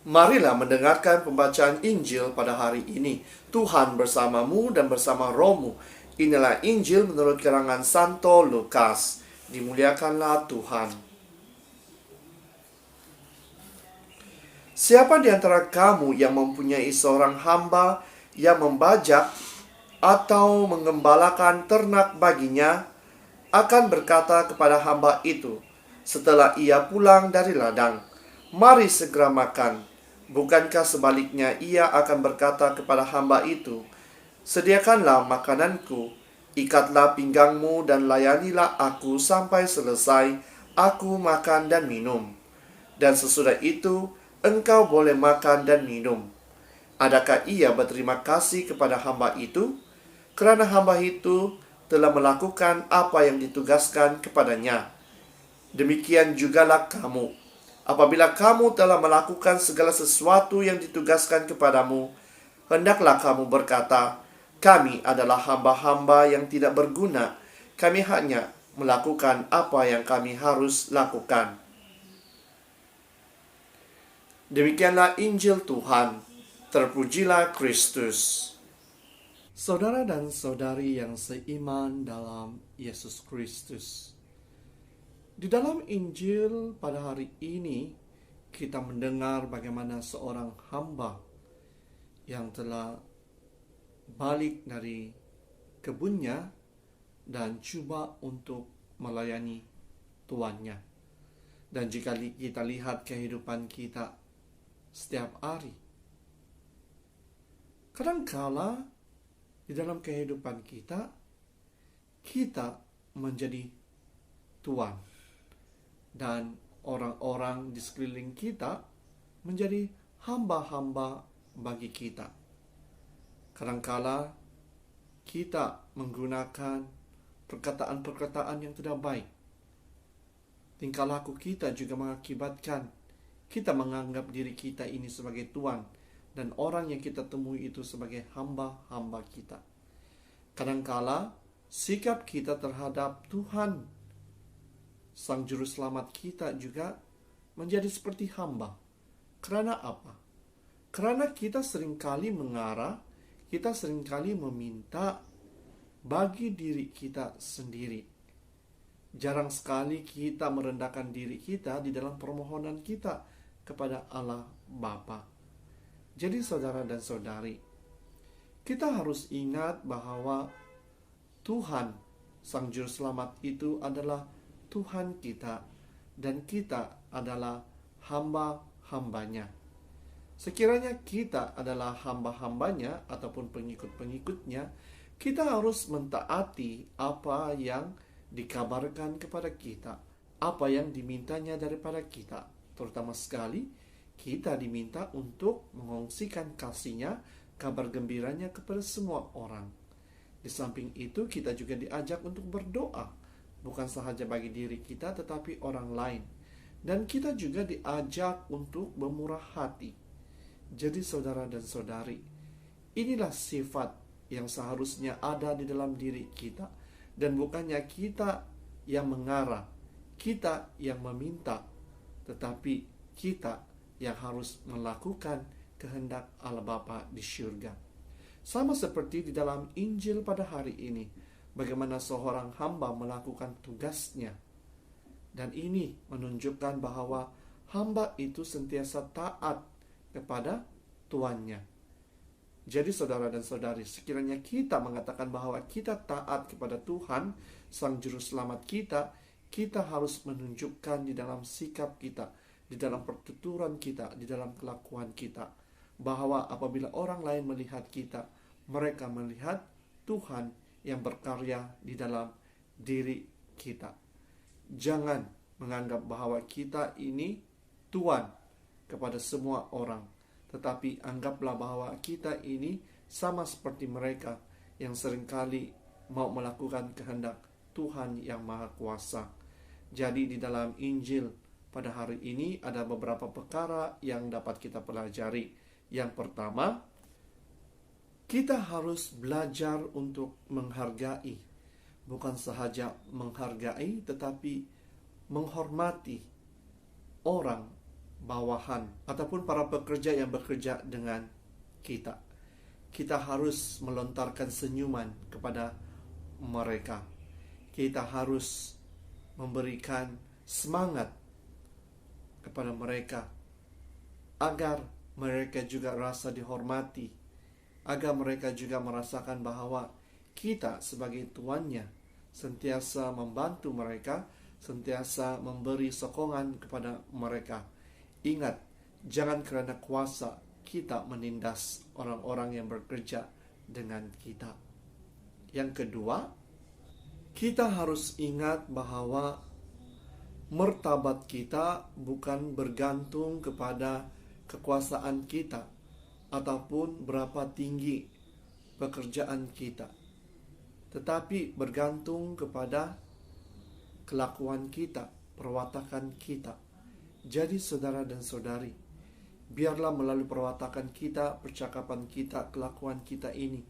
Marilah mendengarkan pembacaan Injil pada hari ini. Tuhan bersamamu dan bersama rohmu. Inilah Injil menurut karangan Santo Lukas. Dimuliakanlah Tuhan. Siapa di antara kamu yang mempunyai seorang hamba yang membajak atau mengembalakan ternak baginya, akan berkata kepada hamba itu setelah ia pulang dari ladang, "Mari segera makan." Bukankah sebaliknya ia akan berkata kepada hamba itu, "Sediakanlah makananku, ikatlah pinggangmu dan layanilah aku sampai selesai aku makan dan minum. Dan sesudah itu engkau boleh makan dan minum." Adakah ia berterima kasih kepada hamba itu? Kerana hamba itu telah melakukan apa yang ditugaskan kepadanya. Demikian jugalah kamu. Apabila kamu telah melakukan segala sesuatu yang ditugaskan kepadamu, hendaklah kamu berkata, "Kami adalah hamba-hamba yang tidak berguna. Kami hanya melakukan apa yang kami harus lakukan." Demikianlah Injil Tuhan. Terpujilah Kristus. Saudara dan saudari yang seiman dalam Yesus Kristus, di dalam Injil pada hari ini kita mendengar bagaimana seorang hamba yang telah balik dari kebunnya dan coba untuk melayani tuannya. Dan jika kita lihat kehidupan kita setiap hari, kadangkala di dalam kehidupan kita menjadi tuan, dan orang-orang di sekeliling kita menjadi hamba-hamba bagi kita. Kadangkala kita menggunakan perkataan-perkataan yang tidak baik. Tingkah laku kita juga mengakibatkan kita menganggap diri kita ini sebagai tuan, dan orang yang kita temui itu sebagai hamba-hamba kita. Kadangkala sikap kita terhadap Tuhan Sang Juru Selamat kita juga menjadi seperti hamba. Kerana apa? Kerana kita seringkali mengarah, kita seringkali meminta bagi diri kita sendiri. Jarang sekali kita merendahkan diri kita di dalam permohonan kita kepada Allah Bapa. Jadi saudara dan saudari, kita harus ingat bahwa Tuhan Sang Juru Selamat itu adalah Tuhan kita, dan kita adalah hamba-hambanya. Sekiranya kita adalah hamba-hambanya ataupun pengikut-pengikutnya, kita harus mentaati apa yang dikabarkan kepada kita, apa yang dimintanya daripada kita. Terutama sekali, kita diminta untuk mengongsikan kasih-Nya, kabar gembiranya kepada semua orang. Di samping itu, kita juga diajak untuk berdoa, bukan sahaja bagi diri kita, tetapi orang lain. Dan kita juga diajak untuk bermurah hati. Jadi saudara dan saudari, inilah sifat yang seharusnya ada di dalam diri kita. Dan bukannya kita yang mengarah, kita yang meminta, tetapi kita yang harus melakukan kehendak Allah Bapa di syurga. Sama seperti di dalam Injil pada hari ini, bagaimana seorang hamba melakukan tugasnya. Dan ini menunjukkan bahwa hamba itu sentiasa taat kepada tuannya. Jadi saudara dan saudari, sekiranya kita mengatakan bahwa kita taat kepada Tuhan, Sang Juru Selamat kita, kita harus menunjukkan di dalam sikap kita, di dalam pertuturan kita, di dalam kelakuan kita, bahwa apabila orang lain melihat kita, mereka melihat Tuhan yang berkarya di dalam diri kita. Jangan menganggap bahwa kita ini tuan kepada semua orang, tetapi anggaplah bahwa kita ini sama seperti mereka yang seringkali mau melakukan kehendak Tuhan yang Maha Kuasa. Jadi di dalam Injil pada hari ini ada beberapa perkara yang dapat kita pelajari. Yang pertama, kita harus belajar untuk menghargai. Bukan sahaja menghargai, tetapi menghormati orang bawahan ataupun para pekerja yang bekerja dengan kita. Kita harus melontarkan senyuman kepada mereka. Kita harus memberikan semangat kepada mereka agar mereka juga rasa dihormati, agar mereka juga merasakan bahwa kita sebagai tuannya sentiasa membantu mereka, sentiasa memberi sokongan kepada mereka. Ingat, jangan karena kuasa kita menindas orang-orang yang bekerja dengan kita. Yang kedua, kita harus ingat bahwa martabat kita bukan bergantung kepada kekuasaan kita ataupun berapa tinggi pekerjaan kita, tetapi bergantung kepada kelakuan kita, perwatakan kita. Jadi saudara dan saudari, biarlah melalui perwatakan kita, percakapan kita, kelakuan kita ini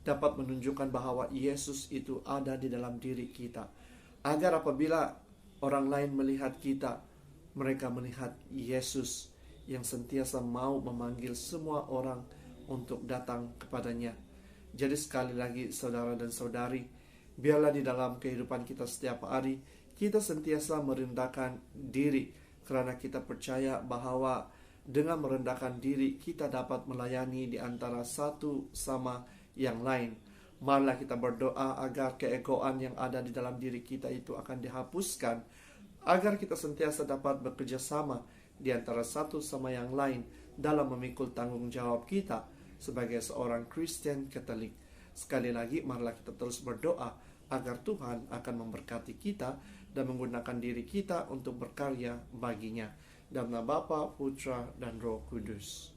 dapat menunjukkan bahwa Yesus itu ada di dalam diri kita. Agar apabila orang lain melihat kita, mereka melihat Yesus yang sentiasa mau memanggil semua orang untuk datang kepadanya. Jadi sekali lagi saudara dan saudari, biarlah di dalam kehidupan kita setiap hari, kita sentiasa merendahkan diri, karena kita percaya bahwa dengan merendahkan diri, kita dapat melayani di antara satu sama yang lain. Marilah kita berdoa agar keegoan yang ada di dalam diri kita itu akan dihapuskan, agar kita sentiasa dapat bekerja sama di antara satu sama yang lain dalam memikul tanggung jawab kita sebagai seorang Kristen Katolik. Sekali lagi, marilah kita terus berdoa agar Tuhan akan memberkati kita dan menggunakan diri kita untuk berkarya baginya. Dalam nama Bapa, Putra, dan Roh Kudus.